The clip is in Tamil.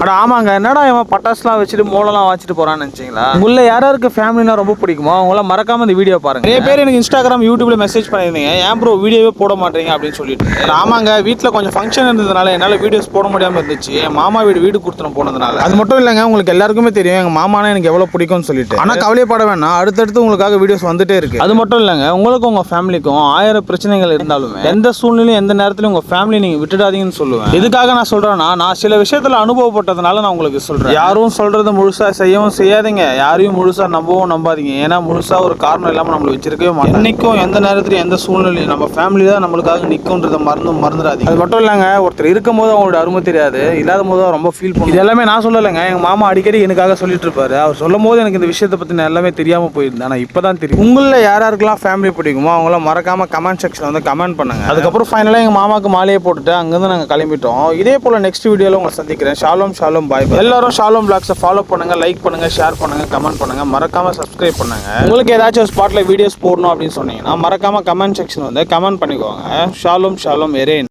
அட ஆமாங்க, என்னடா இவன் பட்டாசுலாம் வச்சுட்டு மூலலாம் வச்சுட்டு போறான்னு நினைச்சீங்களா? உள்ள யாராருக்கு ஃபேமிலினா ரொம்ப பிடிக்குமோ அவங்கள மறக்காம இந்த வீடியோ பாருங்க. நிறைய பேர் எனக்கு இன்ஸ்டாகிராம் யூடியூப்ல மெசேஜ் பண்ணியிருந்தீங்க, ஏன் ப்ரோ வீடியோவே போட மாட்டீங்க அப்படின்னு சொல்லிட்டு. ஆமாங்க, வீட்டில் கொஞ்சம் ஃபங்க்ஷன் இருந்ததுனால என்னால் வீடியோஸ் போட முடியாமல் இருந்துச்சு. என் மாமா வீடு கொடுத்துன போனதுனால. அது மட்டும் இல்லைங்க, உங்களுக்கு எல்லாருக்குமே தெரியும் எங்கள் மாமானா எனக்கு எவ்வளோ பிடிக்கும்னு சொல்லிட்டு. ஆனால் கவலைப்பட வேணாம், அடுத்தடுத்து உங்களுக்காக வீடியோஸ் வந்துட்டே இருக்கு. அது மட்டும் இல்லைங்க, உங்களுக்கும் உங்கள் ஃபேமிலிக்கும் 1000 பிரச்சனைகள் இருந்தாலுமே எந்த சூழ்நிலையும் எந்த நேரத்திலும் உங்கள் ஃபேமிலி நீங்கள் விட்டுடாதீங்கன்னு சொல்லுவேன். எதுக்காக நான் சொல்கிறேன்னா, நான் சில விஷயத்தில் அனுபவப்பட்டதுனால நான் உங்களுக்கு சொல்கிறேன். யாரும் சொல்கிறத முழுசாக செய்யவும் செய்யாதீங்க, யாரையும் முழுசாக நம்பவும் நம்பாதீங்க. ஏன்னா முழுசாக ஒரு காரணம் இல்லாமல் நம்மளை வச்சிருக்கவே மாட்டோம். என்னைக்கும் எந்த நேரத்திலும் எந்த சூழ்நிலையும் நம்ம ஃபேமிலி தான் நம்மளுக்காக நிற்கும்ன்றதை மறந்துடாதீங்க. அது மட்டும் இல்லைங்க, ஒருத்தர் இருக்கும்போது அவங்களோட அருமை தெரியாது, இல்லாத போது தான் ரொம்ப ஃபீல் பண்ணும். இது எல்லாமே நான் சொல்லலைங்க, எங்கள் மாமா அடிக்கடி எனக்காக சொல்லிட்டு இருப்பாரு. அவர் சொல்லும் போது எனக்கு இந்த விஷயத்தை பற்றி எல்லாமே தெரியாமல் போயிருந்தேன். ஆனால் இப்போ தான் தெரியும். உங்களில் யாருக்கெல்லாம் ஃபேமிலி பிடிக்குமோ அவங்கள மறக்காமல் கமெண்ட் செக்ஷனில் வந்து கமெண்ட் பண்ணுங்க. அதுக்கப்புறம் ஃபைனலாக எங்கள் மாமாவுக்கு மாலையை போட்டுட்டு அங்கேருந்து நாங்கள் கிளம்பிட்டோம். இதே போல் நெக்ஸ்ட் வீடியோவில் உங்களை சந்திக்கிறேன். ஷாலோம் ஷாலோம், பாய். எல்லாரும் ஷாலோம் பிளாக்ஸை ஃபாலோ பண்ணுங்க, லைக் பண்ணுங்க, ஷேர் பண்ணுங்க, கமெண்ட் பண்ணுங்க, மறக்காம சப்ஸ்கிரைப் பண்ணுங்க. உங்களுக்கு ஏதாச்சும் ஒரு ஸ்பாட்ல வீடியோஸ் போடணும் அப்படின்னு சொன்னீங்கன்னா மறக்காம கமெண்ட் செக்ஷன் வந்து கமெண்ட் பண்ணிக்கோங்க. ஷாலோம் ஷாலோம் எரேன்.